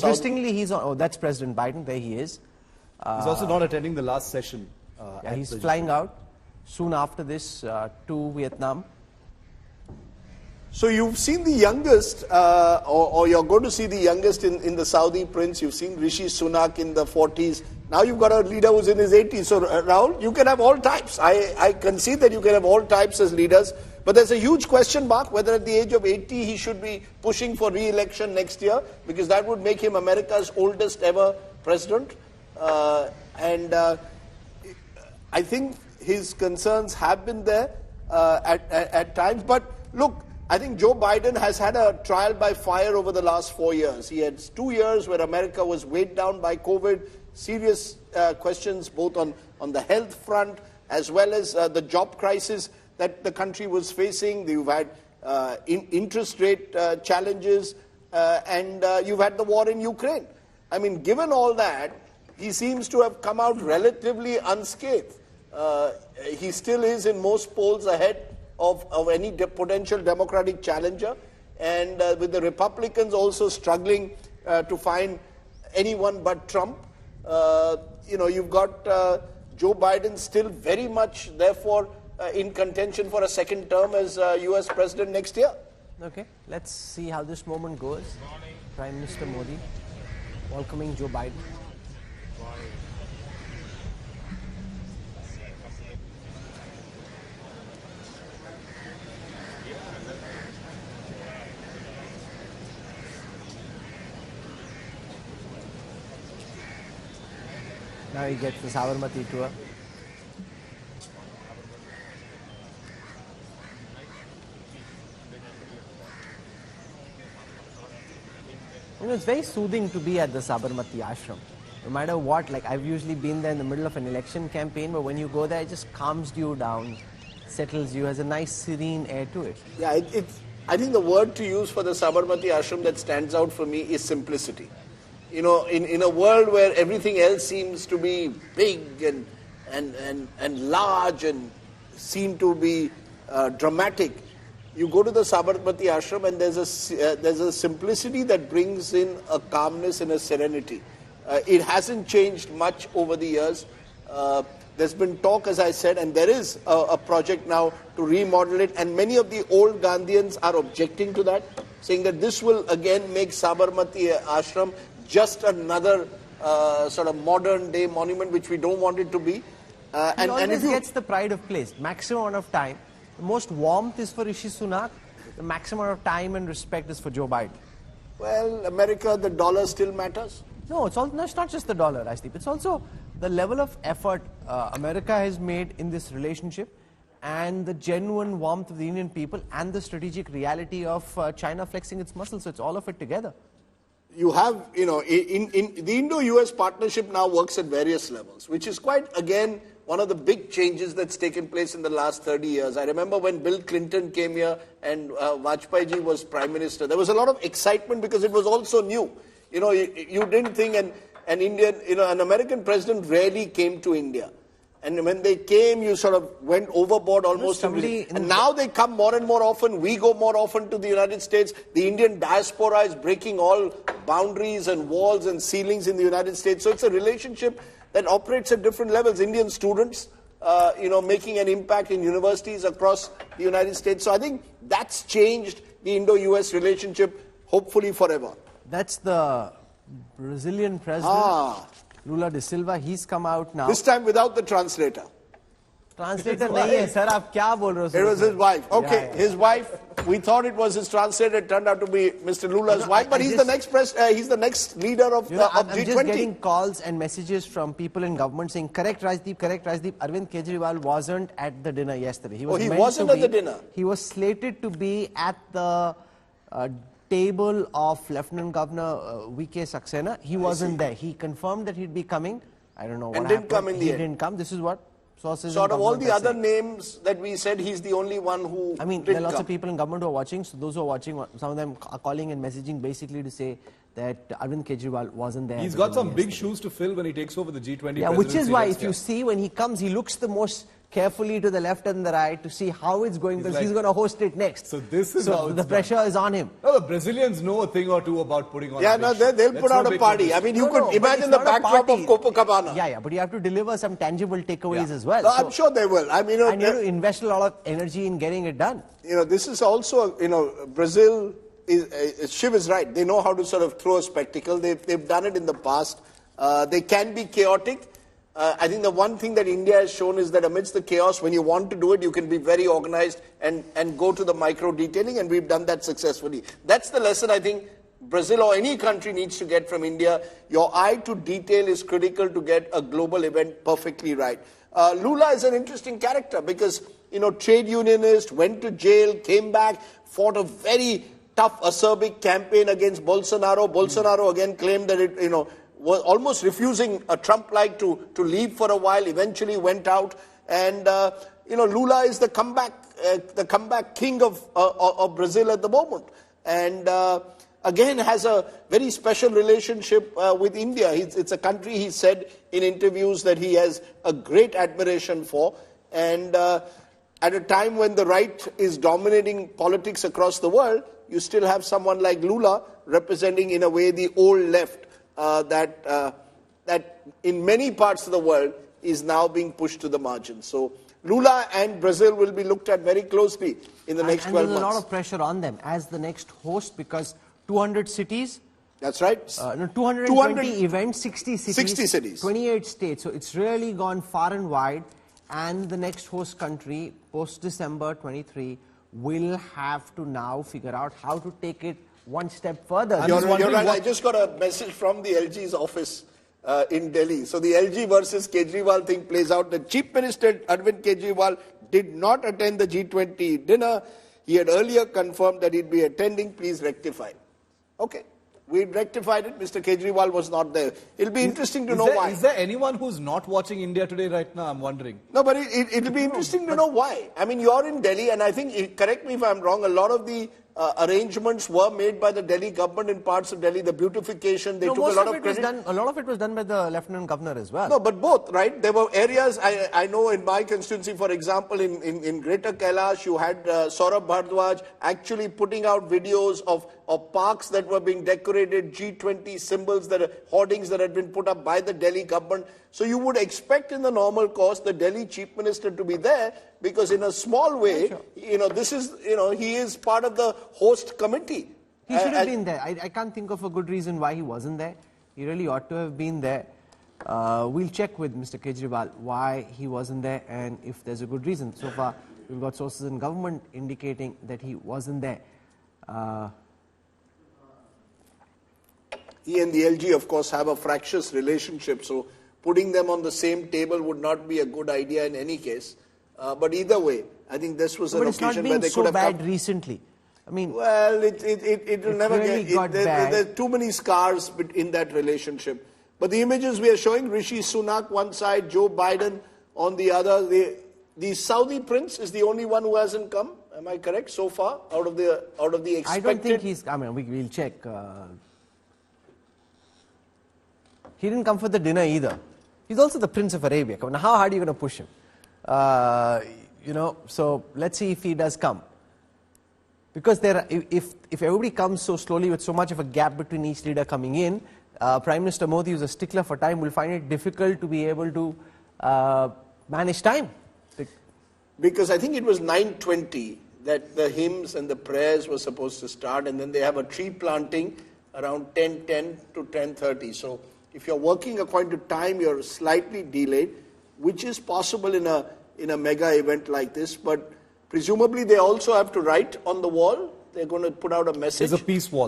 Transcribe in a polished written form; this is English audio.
Interestingly, he's on. Oh, that's President Biden. There he is. He's also not attending the last session. Yeah, he's flying out soon after this to Vietnam. So you've seen the youngest, or you're going to see the youngest in the Saudi prince. You've seen Rishi Sunak in the 40s. Now you've got a leader who's in his 80s. So Rahul, you can have all types. I concede that you can have all types as leaders. But there's a huge question mark whether at the age of 80 he should be pushing for re-election next year, because that would make him America's oldest ever president. I think his concerns have been there at times. But look, I think Joe Biden has had a trial by fire over the last 4 years. He had 2 years where America was weighed down by COVID, serious questions both on the health front as well as the job crisis that the country was facing. You've had interest rate challenges, and you've had the war in Ukraine. I mean, given all that, he seems to have come out relatively unscathed. He still is in most polls ahead of any potential Democratic challenger, and with the Republicans also struggling to find anyone but Trump. You've got Joe Biden still very much, therefore, in contention for a second term as US President next year. Okay, let's see how this moment goes. Prime Minister Modi welcoming Joe Biden. Now he gets the Sabarmati tour. It's very soothing to be at the Sabarmati ashram. No matter what, like I've usually been there in the middle of an election campaign, but when you go there, it just calms you down, settles you, has a nice serene air to it. Yeah, I think the word to use for the Sabarmati ashram that stands out for me is simplicity. You know, in a world where everything else seems to be big and large and seem to be dramatic, you go to the Sabarmati ashram and there's a simplicity that brings in a calmness and a serenity. It hasn't changed much over the years. There's been talk, as I said, and there is a project now to remodel it, and many of the old Gandhians are objecting to that, saying that this will again make Sabarmati ashram just another sort of modern day monument, which we don't want it to be. And it gets the pride of place. Maximum amount of time. The most warmth is for Rishi Sunak. The maximum amount of time and respect is for Joe Biden. Well, America, the dollar still matters. No, it's not just the dollar, Rajdeep. It's also the level of effort America has made in this relationship, and the genuine warmth of the Indian people, and the strategic reality of China flexing its muscles. So it's all of it together. You have, in the Indo-US partnership now works at various levels, which is quite, again, one of the big changes that's taken place in the last 30 years. I remember when Bill Clinton came here and Vajpayee ji was Prime Minister, there was a lot of excitement because it was also new. You know, you didn't think an American president rarely came to India. And when they came, you sort of went overboard almost. And now they come more and more often. We go more often to the United States. The Indian diaspora is breaking all boundaries and walls and ceilings in the United States. So it's a relationship that operates at different levels. Indian students, making an impact in universities across the United States. So I think that's changed the Indo-US relationship, hopefully forever. That's the Brazilian president. Lula da Silva, he's come out now. This time without the translator. Translator nahi hai, sir. Aap kya bol rahe ho? It was his wife. Okay, his wife. We thought it was his translator. It turned out to be Mr. Lula's wife. But he's the next leader of G20. I'm just getting calls and messages from people in government saying, correct Rajdeep, Arvind Kejriwal wasn't at the dinner yesterday. He wasn't at the dinner. He was slated to be at the table of Lieutenant Governor V.K. Saxena. He wasn't there. He confirmed that he'd be coming. I don't know what happened. Didn't come in the end. He didn't come. This is what sources sort of all the other names that we said, he's the only one who there are lots of people in government who are watching. So those who are watching, some of them are calling and messaging basically to say that Arvind Kejriwal wasn't there. He's got some big shoes to fill when he takes over the G20 presidency. Yeah, which is why if you see when he comes, he looks the most carefully to the left and the right to see how it's going, because he's going to host it next. So this is how the pressure is on him. No, the Brazilians know a thing or two about putting on Yeah, a no, dish. they'll put out a party. I mean, you could imagine the backdrop of Copacabana. Yeah, but you have to deliver some tangible takeaways as well. No, I'm sure they will. I mean, and you have to invest a lot of energy in getting it done. This is also, Brazil, Shiv is right. They know how to sort of throw a spectacle. They've done it in the past. They can be chaotic. I think the one thing that India has shown is that amidst the chaos, when you want to do it, you can be very organized and go to the micro detailing, and we've done that successfully. That's the lesson I think Brazil or any country needs to get from India. Your eye to detail is critical to get a global event perfectly right. Lula is an interesting character because, trade unionist, went to jail, came back, fought a very tough, acerbic campaign against Bolsonaro. Bolsonaro again claimed that it, was almost refusing Trump-like to leave for a while, eventually went out. And, Lula is the comeback king of Brazil at the moment. And again, has a very special relationship with India. It's a country, he said in interviews, that he has a great admiration for. And at a time when the right is dominating politics across the world, you still have someone like Lula representing, in a way, the old left. That in many parts of the world is now being pushed to the margins. So Lula and Brazil will be looked at very closely in the next 12 months. And there's a lot of pressure on them as the next host, because 200 cities. That's right. 220 events, 60 cities. 60 cities. 28 states. So it's really gone far and wide. And the next host country, post-December 23, will have to now figure out how to take it one step further. You're right. I just got a message from the LG's office in Delhi. So the LG versus Kejriwal thing plays out. The Chief Minister, Arvind Kejriwal, did not attend the G20 dinner. He had earlier confirmed that he'd be attending. Please rectify. Okay. We rectified it. Mr. Kejriwal was not there. It'll be interesting to know why. Is there anyone who's not watching India today right now? I'm wondering. No, but it'll be interesting to know why. I mean, you're in Delhi, and I think, correct me if I'm wrong, a lot of the arrangements were made by the Delhi government in parts of Delhi. The beautification, they took a lot of credit. A lot of it was done by the Lieutenant Governor as well. No, but both, right? There were areas, I know in my constituency, for example, in Greater Kailash, you had Saurabh Bhardwaj actually putting out videos of parks that were being decorated, G20 symbols, hoardings that had been put up by the Delhi government. So you would expect in the normal course the Delhi Chief Minister to be there, because in a small way, this is, he is part of the host committee. He should have been there. I can't think of a good reason why he wasn't there. He really ought to have been there. We'll check with Mr. Kejriwal why he wasn't there and if there's a good reason. So far, we've got sources in government indicating that he wasn't there. He and the LG, of course, have a fractious relationship, so putting them on the same table would not be a good idea in any case. But either way, I think this was an occasion where they could have come. But it's not been so bad recently. I mean, well, it will never really get. There's too many scars in that relationship. But the images we are showing, Rishi Sunak one side, Joe Biden on the other. The Saudi prince is the only one who hasn't come. Am I correct so far? Out of the expected. I don't think he's. I mean, we'll check. He didn't come for the dinner either. He's also the Prince of Arabia. Now, how hard are you going to push him? So let's see if he does come. Because if everybody comes so slowly with so much of a gap between each leader coming in, Prime Minister Modi, who's a stickler for time, will find it difficult to be able to manage time. Because I think it was 9:20 that the hymns and the prayers were supposed to start, and then they have a tree planting around 10:10 to 10:30. So if you're working according to time, you're slightly delayed, which is possible in a mega event like this. But presumably they also have to write on the wall. They're going to put out a message. There's a peace wall.